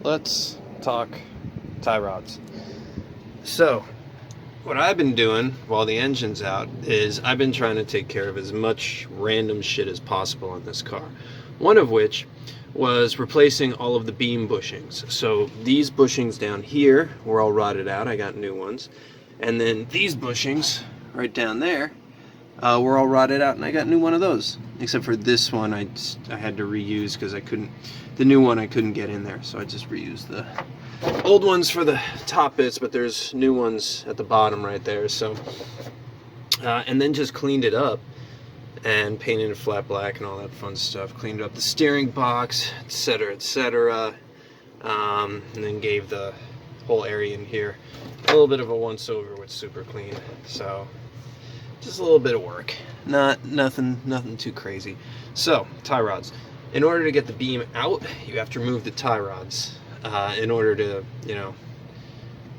let's talk tie rods. So, what I've been doing while the engine's out is I've been trying to take care of as much random shit as possible on this car. One of which was replacing all of the beam bushings. So these bushings down here were all rotted out. I got new ones. And then these bushings right down there were all rotted out, and I got a new one of those. Except for this one, I had to reuse because the new one I couldn't get in there, so I just reused the old ones for the top bits, but there's new ones at the bottom right there. So, and then just cleaned it up and painted it flat black and all that fun stuff. Cleaned up the steering box, etc., etc. And then gave the whole area in here a little bit of a once-over with super clean. So, just a little bit of work. Nothing too crazy. So, tie rods. In order to get the beam out, you have to remove the tie rods. In order to,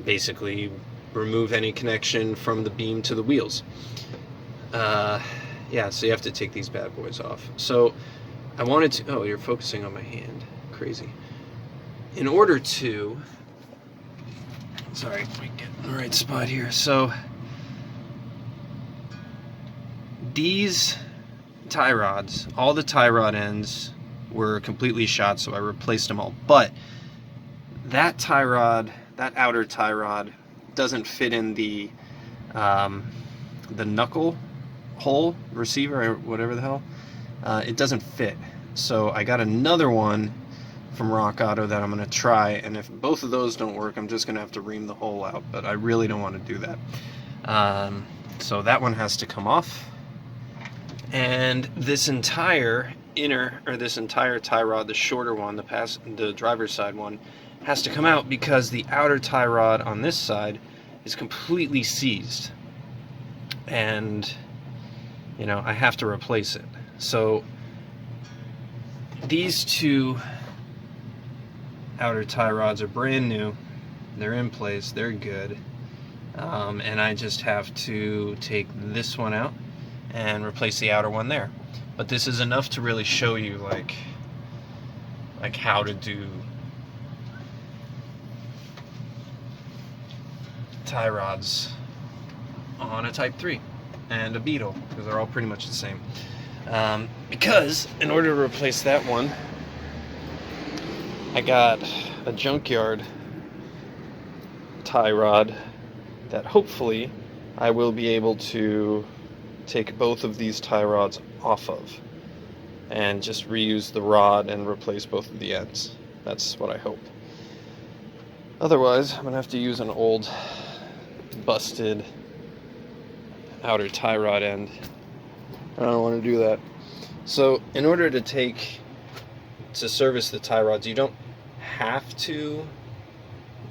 basically remove any connection from the beam to the wheels. Yeah, so you have to take these bad boys off. So I wanted to, oh, you're focusing on my hand. Crazy. In order to, sorry, let me get in the right spot here. So these tie rods, all the tie rod ends were completely shot, so I replaced them all. But that tie rod, that outer tie rod, doesn't fit in the knuckle hole receiver or whatever the hell. It doesn't fit. So I got another one from Rock Auto that I'm going to try, and if both of those don't work, I'm just going to have to ream the hole out, but I really don't want to do that. So that one has to come off. And this entire this entire tie rod, the shorter one, the driver's side one, has to come out because the outer tie rod on this side is completely seized. And, I have to replace it. So these two outer tie rods are brand new. They're in place. They're good. And I just have to take this one out and replace the outer one there. But this is enough to really show you like how to do tie rods on a Type 3 and a Beetle, because they're all pretty much the same. Because in order to replace that one, I got a junkyard tie rod that hopefully I will be able to take both of these tie rods off of and just reuse the rod and replace both of the ends. That's what I hope. Otherwise, I'm gonna have to use an old busted outer tie rod end. I don't want to do that. So in order to service the tie rods, you don't have to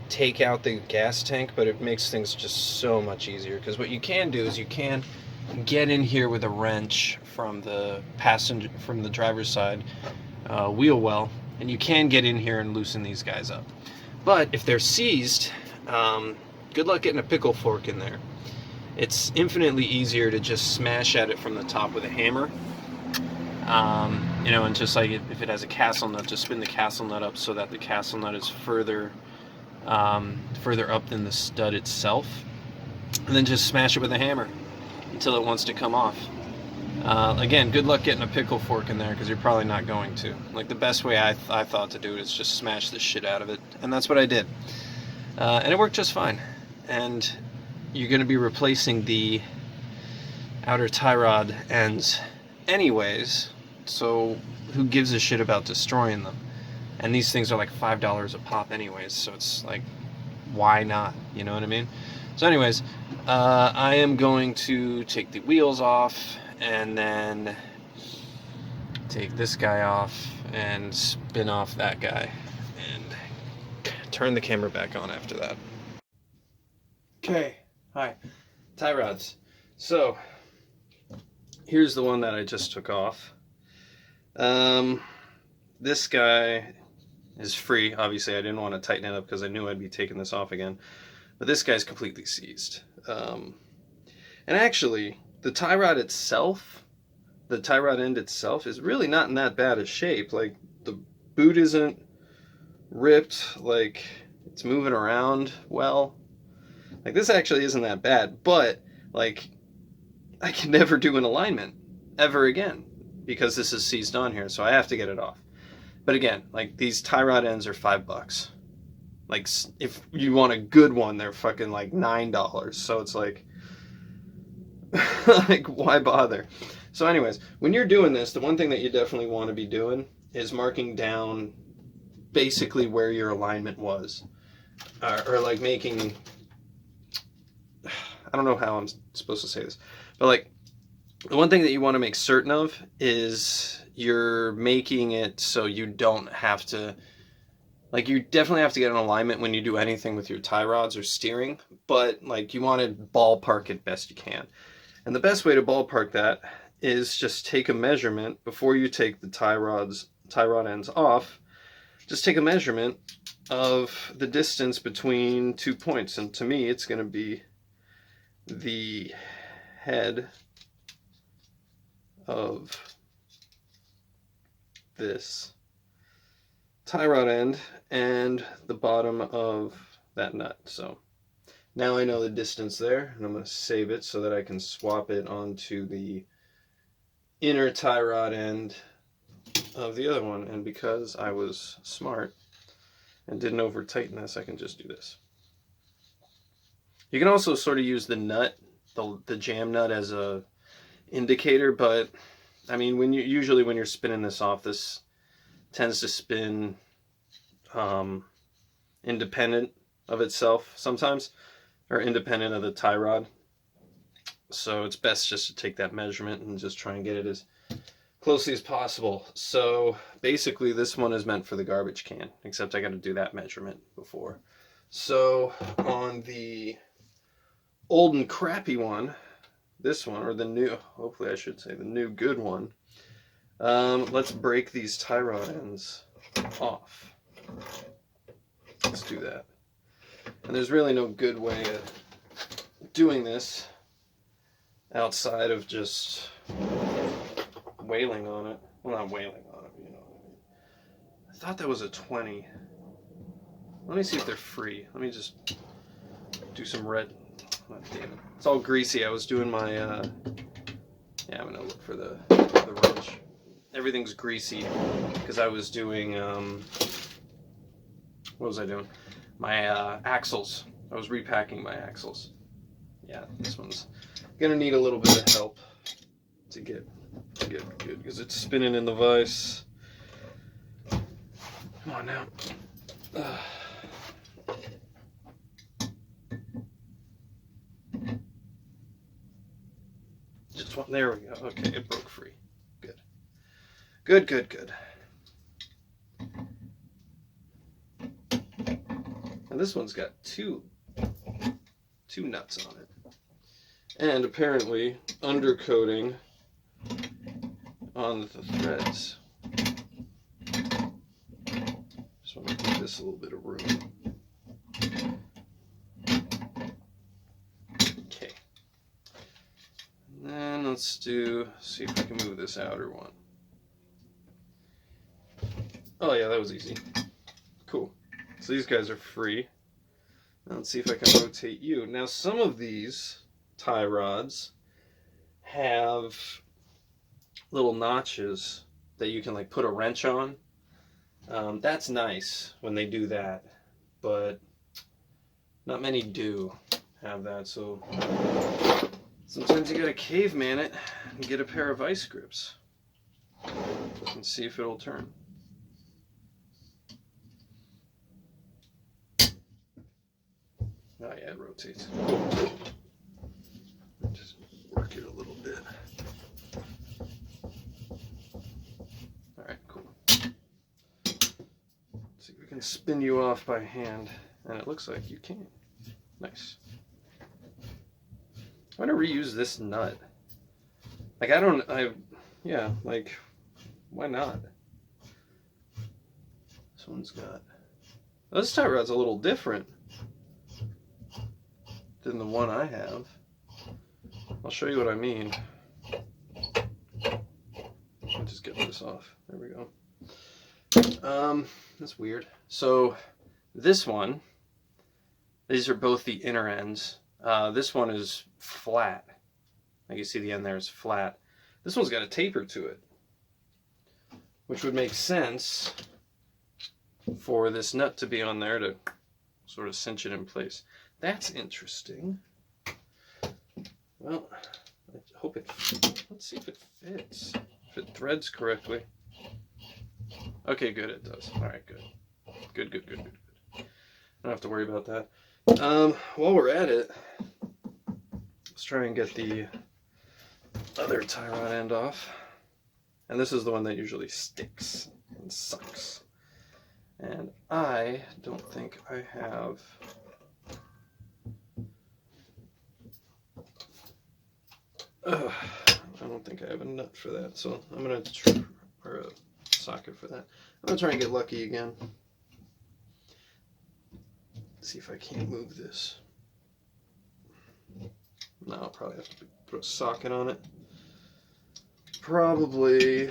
take out the gas tank, but it makes things just so much easier, because what you can do is you can get in here with a wrench from the driver's side wheel well, and you can get in here and loosen these guys up. But if they're seized, good luck getting a pickle fork in there. It's infinitely easier to just smash at it from the top with a hammer. And just like if it has a castle nut, just spin the castle nut up so that the castle nut is further up than the stud itself. And then just smash it with a hammer until it wants to come off. Again, good luck getting a pickle fork in there, because you're probably not going to. Like, the best way I thought to do it is just smash the shit out of it. And that's what I did. And it worked just fine. And you're going to be replacing the outer tie rod ends anyways, so who gives a shit about destroying them? And these things are like $5 a pop anyways, so it's like, why not? You know what I mean? So anyways, I am going to take the wheels off and then take this guy off and spin off that guy and turn the camera back on after that. Okay, hi, tie rods. So here's the one that I just took off. This guy is free. Obviously, I didn't want to tighten it up because I knew I'd be taking this off again. But this guy's completely seized. And actually, the tie rod itself, the tie rod end itself, is really not in that bad a shape. Like, the boot isn't ripped, like it's moving around well. Like this actually isn't that bad, but like I can never do an alignment ever again because this is seized on here, so I have to get it off. But again, like these tie rod ends are $5. Like if you want a good one, they're fucking like $9. So it's like, like why bother? So anyways, when you're doing this, the one thing that you definitely want to be doing is marking down basically where your alignment was, or like making, I don't know how I'm supposed to say this, but like the one thing that you want to make certain of is you're making it so you don't have to, like you definitely have to get an alignment when you do anything with your tie rods or steering, but like you want to ballpark it best you can. And the best way to ballpark that is just take a measurement before you take the tie rod ends off. Just take a measurement of the distance between 2 points, and to me it's going to be the head of this tie rod end and the bottom of that nut. So now I know the distance there, and I'm going to save it so that I can swap it onto the inner tie rod end of the other one. And because I was smart and didn't over tighten this, I can just do this. You can also sort of use the nut, the jam nut, as a indicator, but I mean, usually when you're spinning this off, this tends to spin independent of itself sometimes, or independent of the tie rod. So it's best just to take that measurement and just try and get it as closely as possible. So basically this one is meant for the garbage can, except I got to do that measurement before. So on the old and crappy one, this one, or the new, hopefully I should say the new good one, let's break these tie rod ends off. Let's do that. And there's really no good way of doing this outside of just wailing on it. Well, not wailing on it, but you know what I mean. I thought that was a 20. Let me see if they're free. Let me just do some red. Oh, damn it. It's all greasy. I was doing my, yeah, I'm gonna look for the wrench. Everything's greasy because I was doing, what was I doing? My axles. I was repacking my axles. Yeah, this one's gonna need a little bit of help to get good because it's spinning in the vise. Come on now. Just one. There we go. Okay, it broke free. Good. Good, good, good. And this one's got two nuts on it. And apparently undercoating on the threads. Just want to give this a little bit of room. Okay. And then let's see if I can move this outer one. Oh yeah, that was easy. Cool. So these guys are free. Now let's see if I can rotate you. Now some of these tie rods have little notches that you can like put a wrench on. That's nice when they do that, but not many do have that. So sometimes you gotta caveman it and get a pair of vice grips and see if it'll turn. Oh yeah, it rotates. Just work it a little bit. Alright, cool. Let's see if we can spin you off by hand. And it looks like you can. Nice. I'm gonna reuse this nut. Like yeah, like, why not? This one's got, this tie rod's a little different than the one I have. I'll show you what I mean. I'll just get this off. There we go. That's weird. So this one, these are both the inner ends. This one is flat. Like you see the end there is flat. This one's got a taper to it, which would make sense for this nut to be on there to sort of cinch it in place. That's interesting. Well, I hope it, let's see if it fits. If it threads correctly. Okay, good, it does. All right, good. Good. I don't have to worry about that. While we're at it, let's try and get the other tie rod end off. And this is the one that usually sticks and sucks. And I don't think I have I don't think I have a nut for that, so I'm gonna or a socket for that. I'm gonna try and get lucky again. See if I can't move this. No, I'll probably have to put a socket on it. Probably.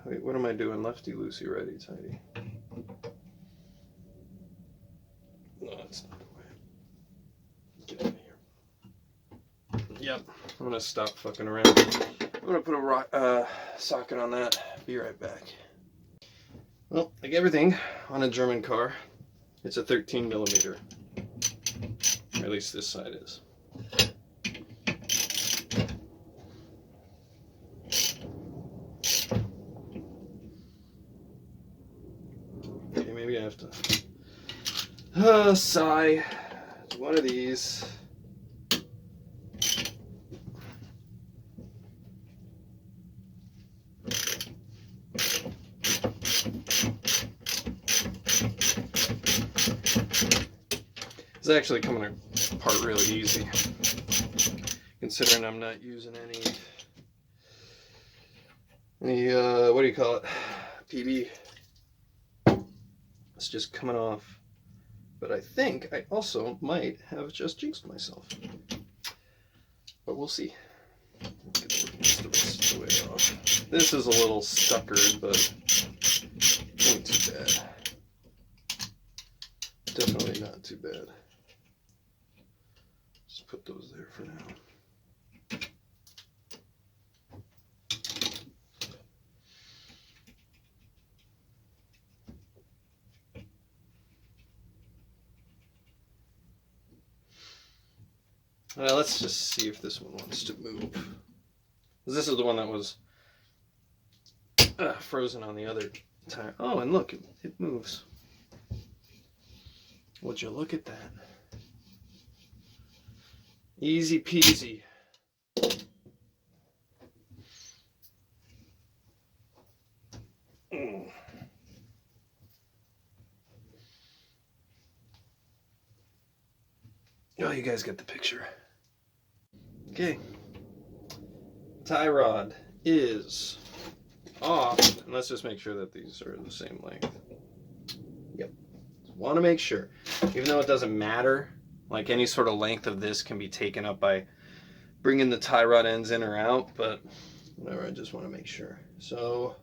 Wait, what am I doing? Lefty, loosey, righty, tighty. No, that's not the way. Get out of here. Yep, I'm gonna stop fucking around. I'm gonna put a socket on that. Be right back. Well, like everything on a German car, it's a 13 millimeter. Or at least this side is. Okay, maybe I have to sigh. One of these. It's actually coming apart really easy, considering I'm not using any what do you call it, PB. It's just coming off. But I think I also might have just jinxed myself. But we'll see. Get the rest of the way off. This is a little stuckered, but ain't too bad. Definitely not too bad. Just put those there for now. Now let's just see if this one wants to move. This is the one that was frozen on the other tire. Oh, and look, it moves. Would you look at that? Easy peasy. Oh, you guys get the picture. Okay. Tie rod is off. And let's just make sure that these are the same length. Yep. Want to make sure. Even though it doesn't matter, like any sort of length of this can be taken up by bringing the tie rod ends in or out, but whatever, I just want to make sure. So,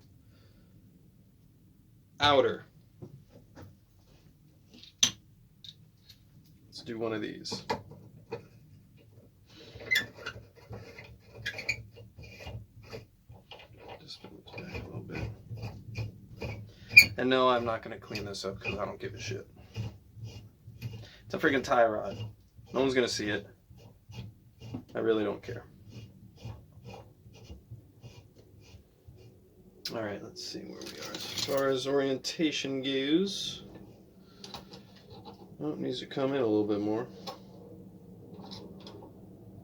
outer. Let's do one of these. Just move it back a little bit. And no, I'm not going to clean this up because I don't give a shit. It's a freaking tie rod. No one's going to see it. I really don't care. Alright, let's see where we are. As far as orientation goes, oh, it needs to come in a little bit more.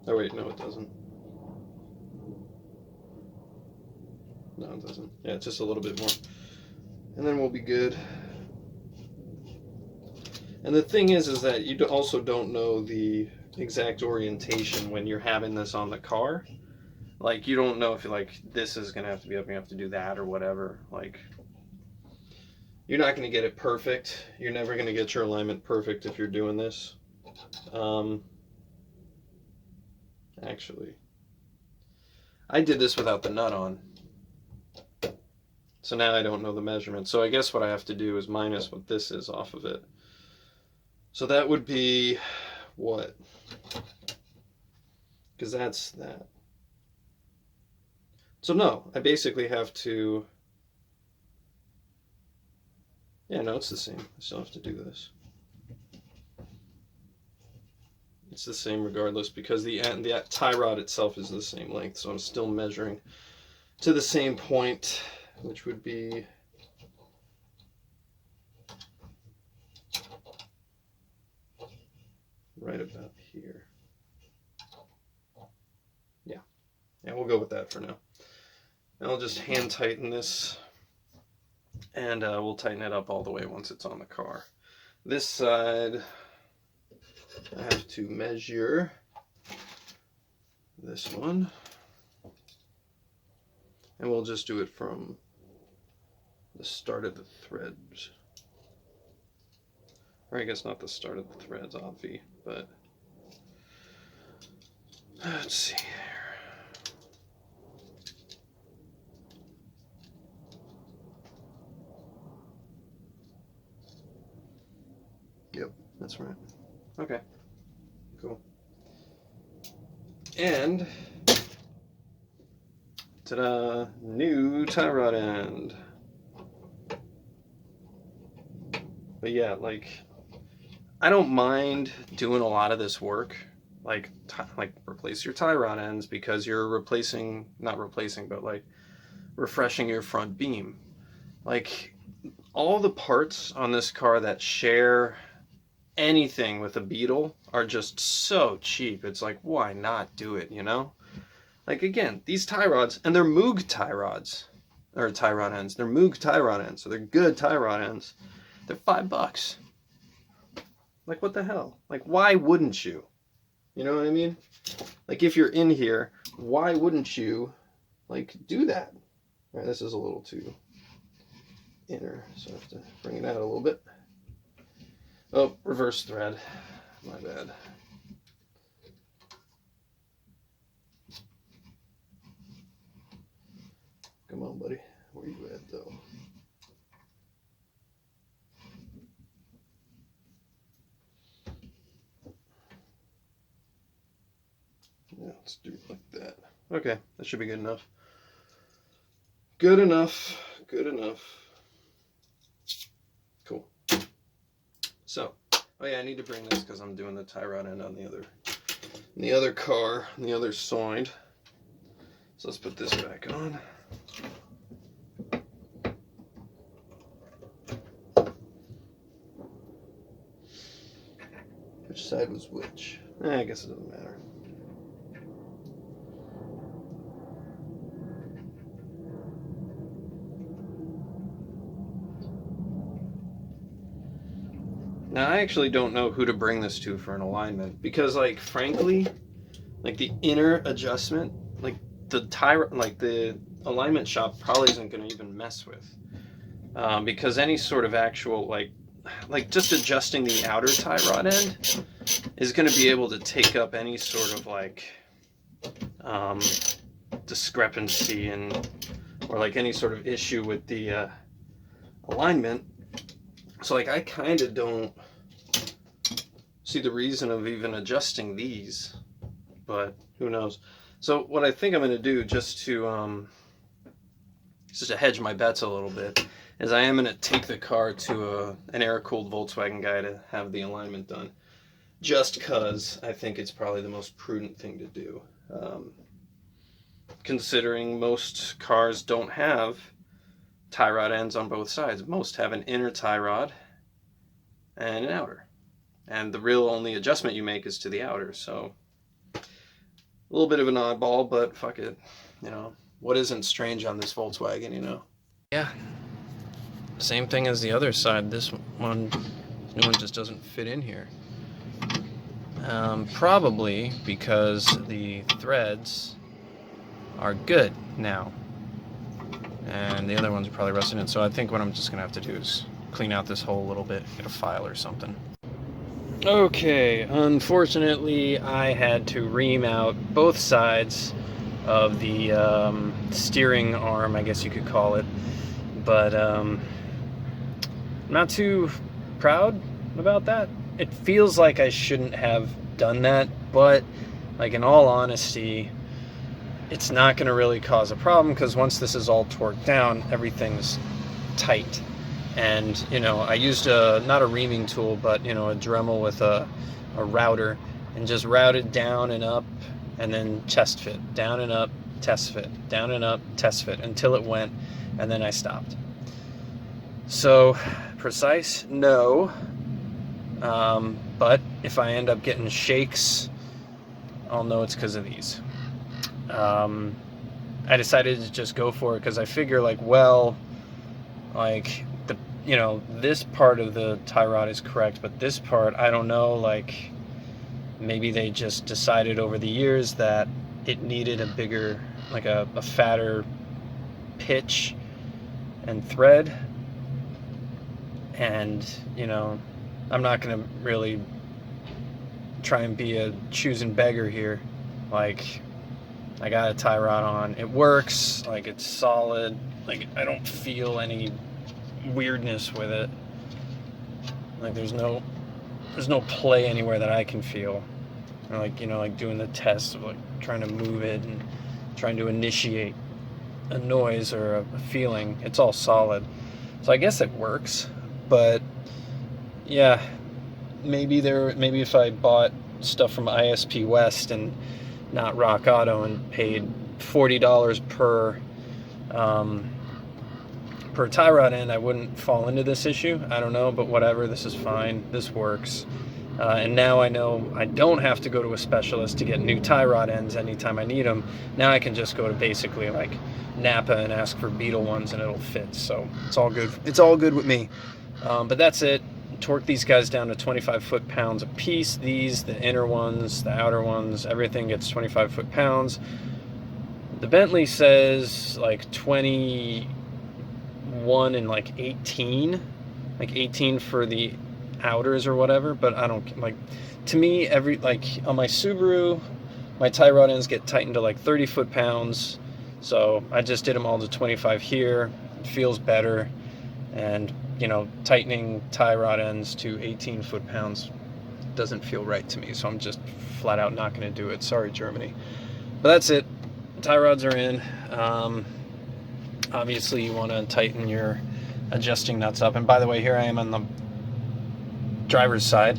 Oh wait, no it doesn't. No it doesn't. Yeah, just a little bit more. And then we'll be good. And the thing is that you also don't know the exact orientation when you're having this on the car. Like, you don't know if you're like, this is going to have to be up, you have to do that or whatever. Like, you're not going to get it perfect. You're never going to get your alignment perfect if you're doing this. Actually, I did this without the nut on. So now I don't know the measurement. So I guess what I have to do is minus what this is off of it. So that would be what? Because that's that. So no, I basically have to... Yeah, no, it's the same. I still have to do this. It's the same regardless because the tie rod itself is the same length, so I'm still measuring to the same point, which would be right about here. Yeah, we'll go with that for now. And I'll just hand tighten this, and we'll tighten it up all the way once it's on the car. This side, I have to measure this one, and we'll just do it from the start of the threads. Or I guess not the start of the threads, obvi, but let's see here. Yep, that's right. Okay, cool. And ta-da, new tie rod end. But yeah, like, I don't mind doing a lot of this work, like replace your tie rod ends, because you're not replacing, but like refreshing your front beam. Like, all the parts on this car that share anything with a Beetle are just so cheap. It's like, why not do it, you know? Like, again, these tie rods, and they're Moog tie rods, or tie rod ends. They're Moog tie rod ends, so they're good tie rod ends. They're $5. Like, what the hell? Like, why wouldn't you? You know what I mean? Like, if you're in here, why wouldn't you, like, do that? All right, this is a little too inner, so I have to bring it out a little bit. Oh, reverse thread. My bad. Come on, buddy. Where you at, though? Yeah, let's do it like that. Okay, that should be good enough. Good enough. Good enough. Cool. So, oh yeah, I need to bring this because I'm doing the tie rod end on the other car, on the other side. So let's put this back on. Which side was which? I guess it doesn't matter. Now, I actually don't know who to bring this to for an alignment, because, like, frankly, like, the inner adjustment, like, the alignment shop probably isn't going to even mess with, because any sort of actual, like just adjusting the outer tie rod end is going to be able to take up any sort of, like, discrepancy or like any sort of issue with the alignment. So, like, I kind of don't see the reason of even adjusting these, but who knows. So what I think I'm going to do, just to hedge my bets a little bit, is I am going to take the car to an air-cooled Volkswagen guy to have the alignment done, just because I think it's probably the most prudent thing to do, considering most cars don't have tie rod ends on both sides. Most have an inner tie rod and an outer, and the real only adjustment you make is to the outer. So a little bit of an oddball, but fuck it, you know, what isn't strange on this Volkswagen, you know? Yeah, same thing as the other side. This one, new one just doesn't fit in here, probably because the threads are good now, and the other ones are probably rusted in. So I think what I'm just gonna have to do is clean out this hole a little bit, get a file or something. Okay, unfortunately I had to ream out both sides of the steering arm, I guess you could call it. but I'm not too proud about that. It feels like I shouldn't have done that, but like in all honesty, it's not going to really cause a problem because once this is all torqued down, everything's tight. And I used not a reaming tool, but a Dremel with a router, and just routed down and up, and then test fit, down and up, test fit, down and up, test fit, until it went, and then I stopped. So precise, no. But if I end up getting shakes, I'll know it's because of these. I decided to just go for it because I figure this part of the tie rod is correct, but this part, I don't know, maybe they just decided over the years that it needed a bigger, a fatter pitch and thread. And, I'm not going to really try and be a choosing beggar here. I got a tie rod on. It works. It's solid. I don't feel any weirdness with it. There's no play anywhere that I can feel. Or doing the test of trying to move it and trying to initiate a noise or a feeling. It's all solid. So I guess it works. But yeah, maybe if I bought stuff from ISP West and not Rock Auto and paid $40 per tie rod end, I wouldn't fall into this issue. I don't know, but whatever, this is fine. This works. And now I know I don't have to go to a specialist to get new tie rod ends anytime I need them. Now I can just go to basically Napa and ask for Beetle ones and it'll fit. So it's all good. It's all good with me. But that's it. Torque these guys down to 25 foot-pounds a piece. These, the inner ones, the outer ones, everything gets 25 foot-pounds. The Bentley says 21 and 18, 18 for the outers or whatever, but I don't to me, on my Subaru, my tie rod ends get tightened to 30 foot-pounds, so I just did them all to 25 here. It feels better. And tightening tie rod ends to 18 foot-pounds doesn't feel right to me, so I'm just flat out not going to do it. Sorry, Germany. But that's it. Tie rods are in. Obviously, you want to tighten your adjusting nuts up. And by the way, here I am on the driver's side.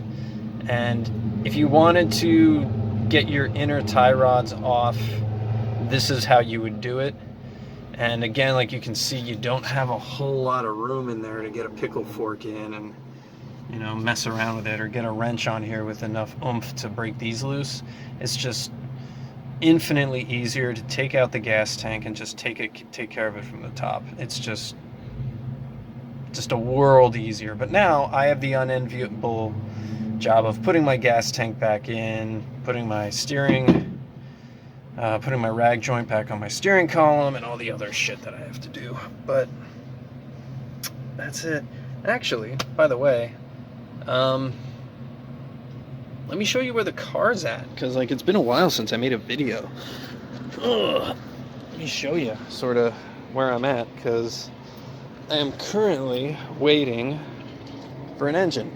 And if you wanted to get your inner tie rods off, this is how you would do it. And again, you can see, you don't have a whole lot of room in there to get a pickle fork in and, mess around with it or get a wrench on here with enough oomph to break these loose. It's just infinitely easier to take out the gas tank and just take care of it from the top. It's just a world easier. But now I have the unenviable job of putting my gas tank back in, putting my rag joint back on my steering column, and all the other shit that I have to do. But that's it. Actually, by the way, let me show you where the car's at, because it's been a while since I made a video. Let me show you sort of where I'm at, because I am currently waiting for an engine.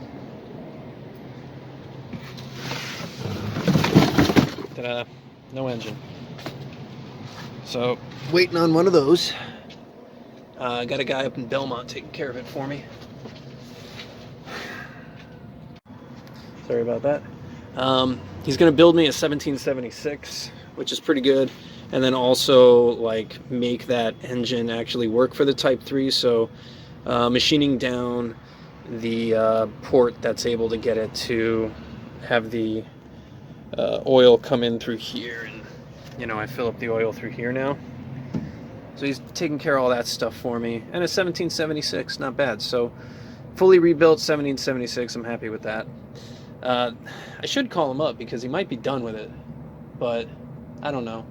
Ta-da. No engine. So, waiting on one of those. I got a guy up in Belmont taking care of it for me. Sorry about that. He's going to build me a 1776, which is pretty good. And then also, make that engine actually work for the Type 3. So, machining down the port that's able to get it to have the oil come in through here, and I fill up the oil through here now. So he's taking care of all that stuff for me. And a 1776, not bad. So fully rebuilt 1776, I'm happy with that. I should call him up because he might be done with it, but I don't know.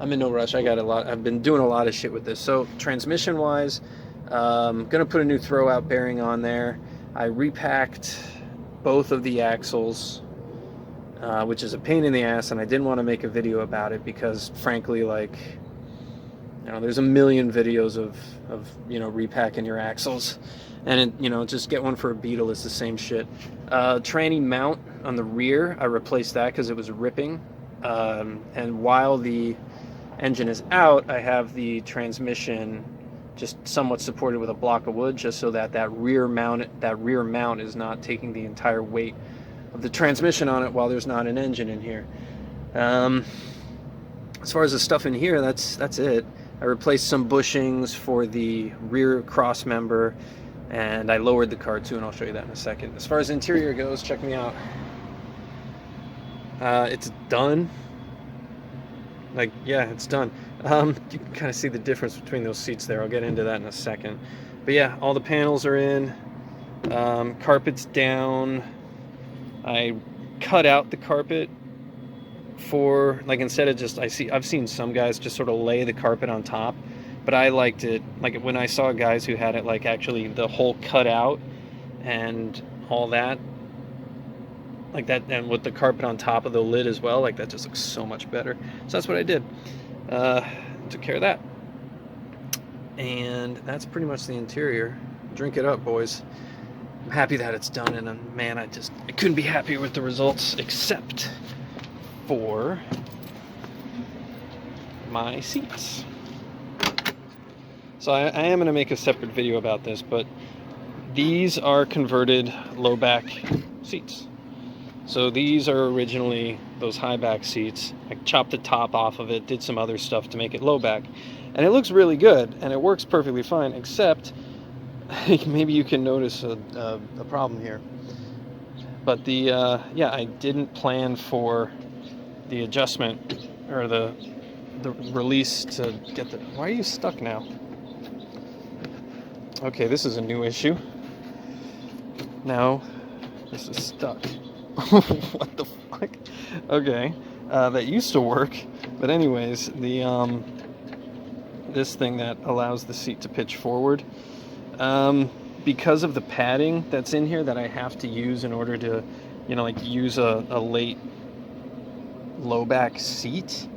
I'm in no rush. I've been doing a lot of shit with this. So transmission wise, gonna put a new throwout bearing on there. I repacked both of the axles, which is a pain in the ass, and I didn't want to make a video about it because frankly, You know, there's a million videos of repacking your axles, and just get one for a Beetle. It's the same shit. Tranny mount on the rear, I replaced that because it was ripping, and while the engine is out, I have the transmission just somewhat supported with a block of wood, just so that rear mount is not taking the entire weight of the transmission on it while there's not an engine in here. As far as the stuff in here, that's it. I replaced some bushings for the rear cross member, and I lowered the car too, and I'll show you that in a second. As far as interior goes, check me out. It's done. Like, yeah, it's done. You can kind of see the difference between those seats there. I'll get into that in a second. But yeah, all the panels are in. Carpet's down. I cut out the carpet for, like, instead of just, I've seen some guys just sort of lay the carpet on top, but I liked it, like, when I saw guys who had it, like, actually the whole cut out and all that, like that, and with the carpet on top of the lid as well, like, that just looks so much better. So that's what I did. Took care of that. And that's pretty much the interior. Drink it up, boys. I'm happy that it's done, and man, I couldn't be happier with the results, except for my seats. So I am going to make a separate video about this, but these are converted low back seats. So these are originally those high back seats. I chopped the top off of it, did some other stuff to make it low back, and it looks really good, and it works perfectly fine, except maybe you can notice a problem here. But yeah, I didn't plan for the adjustment or the release to get the... Why are you stuck now? Okay, this is a new issue. Now this is stuck. What the fuck? Okay, that used to work, but anyways, the this thing that allows the seat to pitch forward, because of the padding that's in here that I have to use in order to, like, use a late low back seat,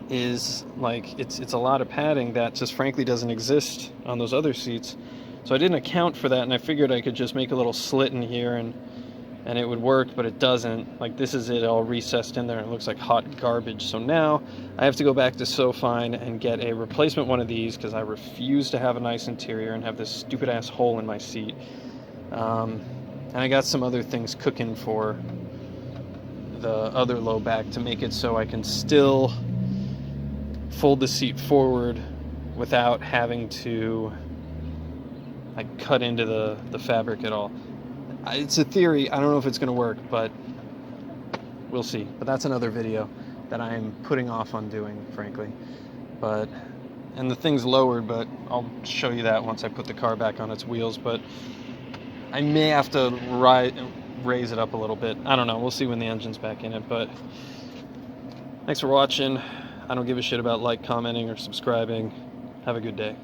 is like, it's a lot of padding that just frankly doesn't exist on those other seats. So I didn't account for that, and I figured I could just make a little slit in here and it would work, but it doesn't. Like, this is it all recessed in there, and it looks like hot garbage. So now I have to go back to SoFine and get a replacement one of these, because I refuse to have a nice interior and have this stupid ass hole in my seat. And I got some other things cooking for the other low back to make it so I can still fold the seat forward without having to, like, cut into the fabric at all. It's a theory. I don't know if it's going to work, but we'll see. But that's another video that I'm putting off on doing, frankly. And the thing's lowered, but I'll show you that once I put the car back on its wheels. But I may have to raise it up a little bit. I don't know. We'll see when the engine's back in it. But thanks for watching. I don't give a shit about commenting, or subscribing. Have a good day.